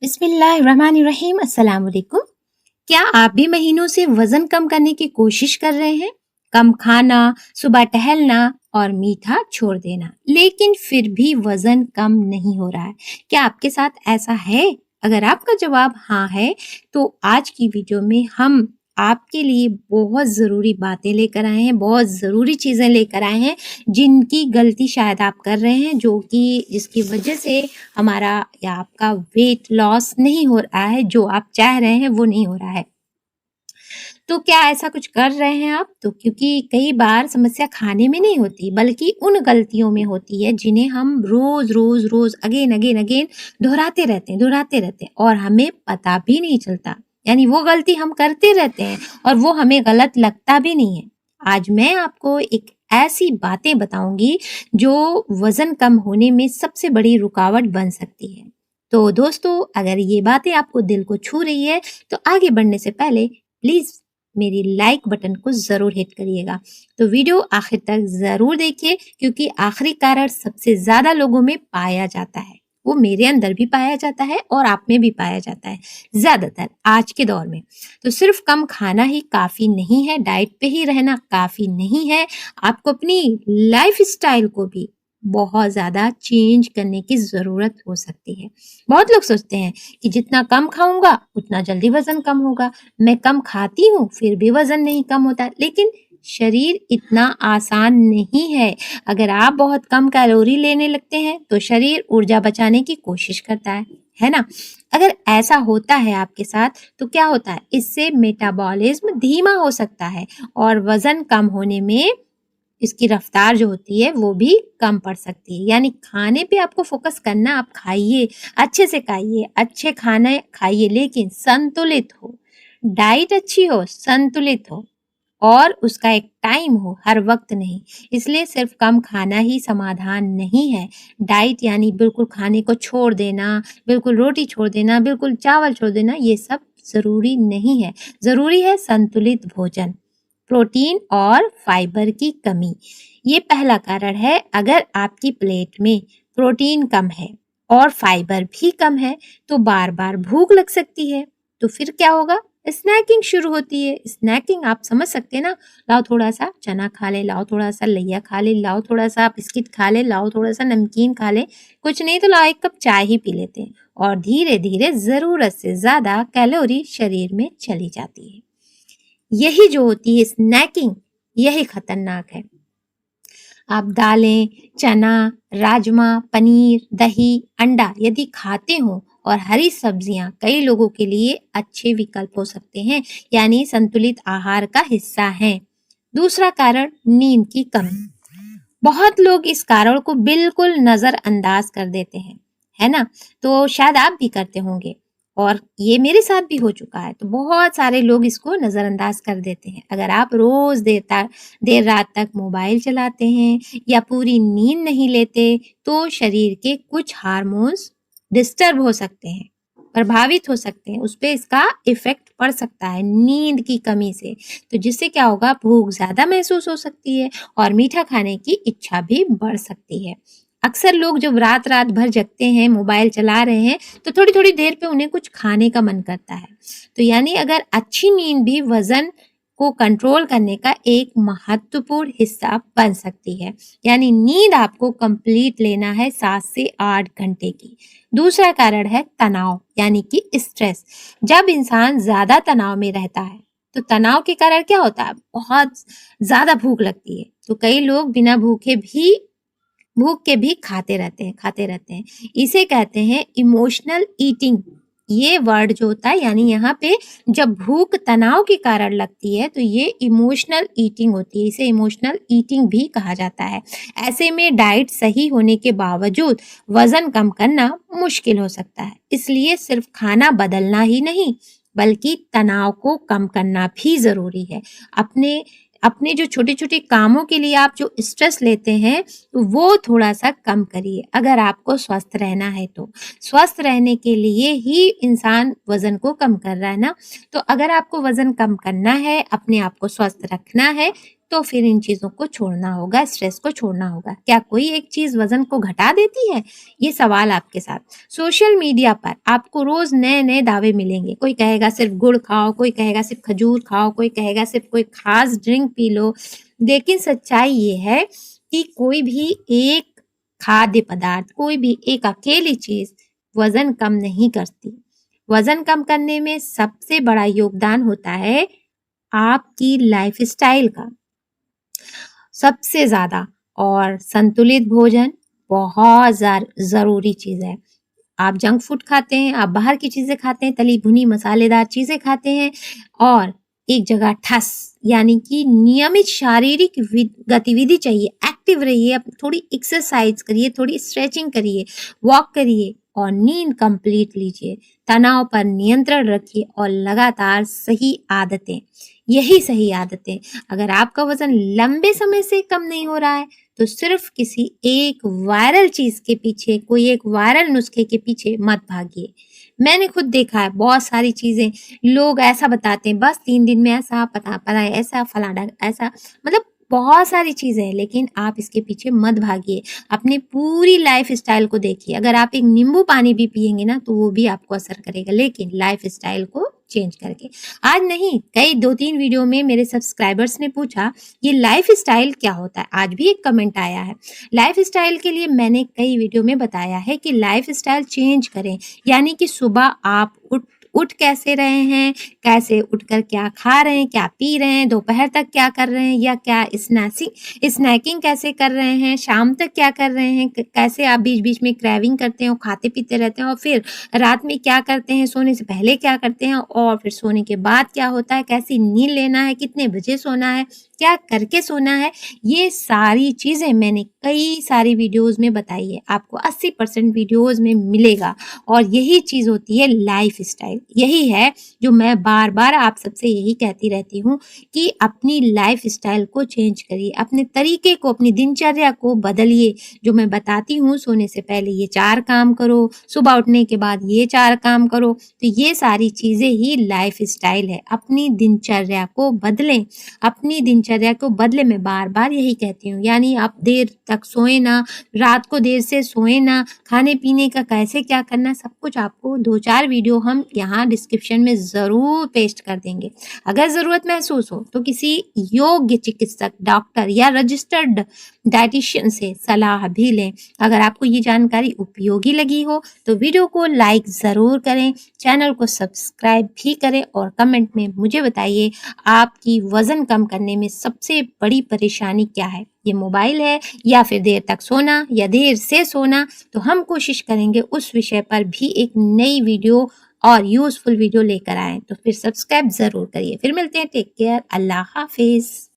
बिस्मिल्लाहिर्रहमानिर्रहीम अस्सलाम वालेकुम। क्या आप भी महीनों से वजन कम करने की कोशिश कर रहे हैं? कम खाना, सुबह टहलना और मीठा छोड़ देना, लेकिन फिर भी वजन कम नहीं हो रहा है। क्या आपके साथ ऐसा है? अगर आपका जवाब हाँ है, तो आज की वीडियो में हम आपके लिए बहुत ज़रूरी बातें लेकर आए हैं, बहुत ज़रूरी चीज़ें लेकर आए हैं, जिनकी गलती शायद आप कर रहे हैं, जो कि जिसकी वजह से हमारा या आपका वेट लॉस नहीं हो रहा है, जो आप चाह रहे हैं वो नहीं हो रहा है। तो क्या ऐसा कुछ कर रहे हैं आप? तो क्योंकि कई बार समस्या खाने में नहीं होती, बल्कि उन गलतियों में होती है जिन्हें हम रोज़ अगेन, अगेन, अगेन दोहराते रहते हैं और हमें पता भी नहीं चलता। यानी वो गलती हम करते रहते हैं और वो हमें गलत लगता भी नहीं है। आज मैं आपको एक ऐसी बातें बताऊँगी जो वज़न कम होने में सबसे बड़ी रुकावट बन सकती है। तो दोस्तों, अगर ये बातें आपको दिल को छू रही है, तो आगे बढ़ने से पहले प्लीज़ मेरी लाइक बटन को ज़रूर हिट करिएगा। तो वीडियो आखिर तक ज़रूर देखिए, क्योंकि आखिरी कारण सबसे ज़्यादा लोगों में पाया जाता है। वो मेरे अंदर भी पाया जाता है और आप में भी पाया जाता है, ज़्यादातर आज के दौर में। तो सिर्फ कम खाना ही काफ़ी नहीं है, डाइट पे ही रहना काफ़ी नहीं है, आपको अपनी लाइफ़स्टाइल को भी बहुत ज़्यादा चेंज करने की ज़रूरत हो सकती है। बहुत लोग सोचते हैं कि जितना कम खाऊँगा, उतना जल्दी वज़न कम होगा। मैं कम खाती हूँ, फिर भी वज़न नहीं कम होता। लेकिन शरीर इतना आसान नहीं है। अगर आप बहुत कम कैलोरी लेने लगते हैं, तो शरीर ऊर्जा बचाने की कोशिश करता है ना? अगर ऐसा होता है आपके साथ, तो क्या होता है? इससे मेटाबॉलिज़्म धीमा हो सकता है और वज़न कम होने में इसकी रफ्तार जो होती है वो भी कम पड़ सकती है। यानी खाने पे आपको फ़ोकस करना, आप खाइए, अच्छे से खाइए, अच्छे खाने खाइए, लेकिन संतुलित हो। डाइट अच्छी हो, संतुलित हो और उसका एक टाइम हो, हर वक़्त नहीं। इसलिए सिर्फ़ कम खाना ही समाधान नहीं है। डाइट यानी बिल्कुल खाने को छोड़ देना, बिल्कुल रोटी छोड़ देना, बिल्कुल चावल छोड़ देना, ये सब ज़रूरी नहीं है। ज़रूरी है संतुलित भोजन, प्रोटीन और फाइबर की कमी। ये पहला कारण है। अगर आपकी प्लेट में प्रोटीन कम है और फाइबर भी कम है, तो बार-बार भूख लग सकती है। तो फिर क्या होगा? स्नैकिंग शुरू होती है। स्नैकिंग आप समझ सकते हैं ना? लाओ थोड़ा-सा चना खा लें, लाओ थोड़ा-सा लैया खा लें, लाओ थोड़ा-सा बिस्किट खा लें, लाओ थोड़ा-सा नमकीन खा लें, कुछ नहीं तो लाओ 1 कप चाय ही पी लेते हैं और धीरे-धीरे ज़रूरत से ज़्यादा कैलोरी शरीर में चली जाती है। यही जो होती है स्नैकिंग, यही खतरनाक है। आप दालें, चना, राजमा, पनीर, दही, अंडा यदि खाते हो और हरी सब्जियां कई लोगों के लिए अच्छे विकल्प हो सकते हैं, यानी संतुलित आहार का हिस्सा हैं। दूसरा कारण नींद की कमी। बहुत लोग इस कारण को बिल्कुल नजरअंदाज कर देते हैं, है ना? तो शायद आप भी करते होंगे और ये मेरे साथ भी हो चुका है। तो बहुत सारे लोग इसको नजरअंदाज कर देते हैं। अगर आप रोज देर रात तक मोबाइल चलाते हैं या पूरी नींद नहीं लेते, तो शरीर के कुछ हार्मोन्स डिस्टर्ब हो सकते हैं, प्रभावित हो सकते हैं, उस पे इसका इफेक्ट पड़ सकता है नींद की कमी से। तो जिससे क्या होगा? भूख ज्यादा महसूस हो सकती है और मीठा खाने की इच्छा भी बढ़ सकती है। अक्सर लोग जब रात-रात भर जगते हैं, मोबाइल चला रहे हैं, तो थोड़ी-थोड़ी देर पे उन्हें कुछ खाने का मन करता है। तो यानी अगर अच्छी नींद भी वज़न को कंट्रोल करने का एक महत्वपूर्ण हिस्सा बन सकती है। यानी नींद आपको कंप्लीट लेना है 7 से 8 घंटे की। दूसरा कारण है तनाव, यानी कि स्ट्रेस। जब इंसान ज़्यादा तनाव में रहता है, तो तनाव के कारण क्या होता है? बहुत ज़्यादा भूख लगती है। तो कई लोग बिना भूख के भी खाते रहते हैं। इसे कहते हैं इमोशनल ईटिंग। ये वर्ड जो होता है, यानी यहाँ पे जब भूख तनाव के कारण लगती है, तो ये इमोशनल ईटिंग होती है। इसे इमोशनल ईटिंग भी कहा जाता है। ऐसे में डाइट सही होने के बावजूद वजन कम करना मुश्किल हो सकता है। इसलिए सिर्फ खाना बदलना ही नहीं, बल्कि तनाव को कम करना भी ज़रूरी है। अपने अपने जो छोटे-छोटे कामों के लिए आप जो स्ट्रेस लेते हैं, तो वो थोड़ा-सा कम करिए, अगर आपको स्वस्थ रहना है तो। स्वस्थ रहने के लिए ही इंसान वज़न को कम कर रहा है ना, तो अगर आपको वज़न कम करना है, अपने आप को स्वस्थ रखना है, तो फिर इन चीज़ों को छोड़ना होगा, स्ट्रेस को छोड़ना होगा। क्या कोई एक चीज़ वज़न को घटा देती है? ये सवाल आपके साथ। सोशल मीडिया पर आपको रोज़ नए-नए दावे मिलेंगे। कोई कहेगा सिर्फ़ गुड़ खाओ, कोई कहेगा सिर्फ़ खजूर खाओ, कोई कहेगा सिर्फ़ कोई ख़ास ड्रिंक पी लो। लेकिन सच्चाई ये है कि कोई भी एक खाद्य पदार्थ, कोई भी एक अकेली चीज़ वज़न कम नहीं करती। वज़न कम करने में सबसे बड़ा योगदान होता है आपकी लाइफ़स्टाइल का। सबसे ज़्यादा और संतुलित भोजन बहुत ज़रूरी चीज़ है। आप जंक फूड खाते हैं, आप बाहर की चीज़ें खाते हैं, तली-भुनी मसालेदार चीज़ें खाते हैं और एक जगह ठस यानी कि नियमित शारीरिक गतिविधि चाहिए, एक्टिव रहिए, अब थोड़ी एक्सरसाइज करिए, थोड़ी स्ट्रेचिंग करिए, वॉक करिए और नींद कंप्लीट लीजिए। तनाव पर नियंत्रण रखिए और लगातार सही आदतें, यही सही आदतें। अगर आपका वज़न लंबे समय से कम नहीं हो रहा है, तो सिर्फ किसी एक वायरल चीज़ के पीछे, कोई एक वायरल नुस्खे के पीछे मत भागिए। मैंने खुद देखा है बहुत सारी चीज़ें लोग ऐसा बताते हैं, बस 3 दिन में ऐसा, पता है ऐसा, फलाना ऐसा, मतलब बहुत सारी चीज़ें हैं, लेकिन आप इसके पीछे मत भागिए। अपनी पूरी लाइफ़स्टाइल को देखिए। अगर आप एक नींबू पानी भी पिएँगे ना, तो वो भी आपको असर करेगा, लेकिन लाइफ़स्टाइल को चेंज करके। आज नहीं, कई 2-3 वीडियो में मेरे सब्सक्राइबर्स ने पूछा, ये लाइफ़स्टाइल क्या होता है? आज भी एक कमेंट आया है। लाइफ़स्टाइल के लिए मैंने कई वीडियो में बताया है कि लाइफ़स्टाइल चेंज करें, यानी कि सुबह आप उठ कैसे रहे हैं, कैसे उठकर क्या खा रहे हैं, क्या पी रहे हैं, दोपहर तक क्या कर रहे हैं या क्या स्नैकिंग कैसे कर रहे हैं, शाम तक क्या कर रहे हैं, कैसे आप बीच-बीच में क्रेविंग करते हैं और खाते-पीते रहते हैं और फिर रात में क्या करते हैं, सोने से पहले क्या करते हैं और फिर सोने के बाद क्या होता है, कैसी नींद लेना है, कितने बजे सोना है, क्या करके सोना है। ये सारी चीज़ें मैंने कई सारी वीडियोज़ में बताई है। आपको 80% वीडियोज़ में मिलेगा और यही चीज़ होती है लाइफ़स्टाइल। यही है जो मैं बार-बार आप सबसे यही कहती रहती हूँ कि अपनी लाइफ़स्टाइल को चेंज करिए, अपने तरीके को, अपनी दिनचर्या को बदलिए। जो मैं बताती हूँ, सोने से पहले ये 4 काम करो, सुबह उठने के बाद ये 4 काम करो, तो ये सारी चीज़ें ही लाइफ़स्टाइल है। अपनी दिनचर्या को बदलें, अपनी दिनचर्या को बदलें, मैं बार-बार यही कहती हूँ। यानी आप देर तक सोएँ ना, रात को देर से सोएँ ना, खाने-पीने का कैसे क्या करना, सब कुछ आपको 2-4 वीडियो हम यहाँ डिस्क्रिप्शन में ज़रूर पेस्ट कर देंगे। अगर ज़रूरत महसूस हो तो किसी योग्य चिकित्सक, डॉक्टर या रजिस्टर्ड डायटीशियन से सलाह भी लें। अगर आपको ये जानकारी उपयोगी लगी हो तो वीडियो को लाइक ज़रूर करें, चैनल को सब्सक्राइब भी करें और कमेंट में मुझे बताइए आपकी वज़न कम करने में सबसे बड़ी परेशानी क्या है? ये मोबाइल है या फिर देर तक सोना या देर से सोना? तो हम कोशिश करेंगे उस विषय पर भी एक नई वीडियो और यूज़फुल वीडियो लेकर आएँ। तो फिर सब्सक्राइब ज़रूर करिए। फिर मिलते हैं, टेक केयर, अल्लाह हाफ़िज़।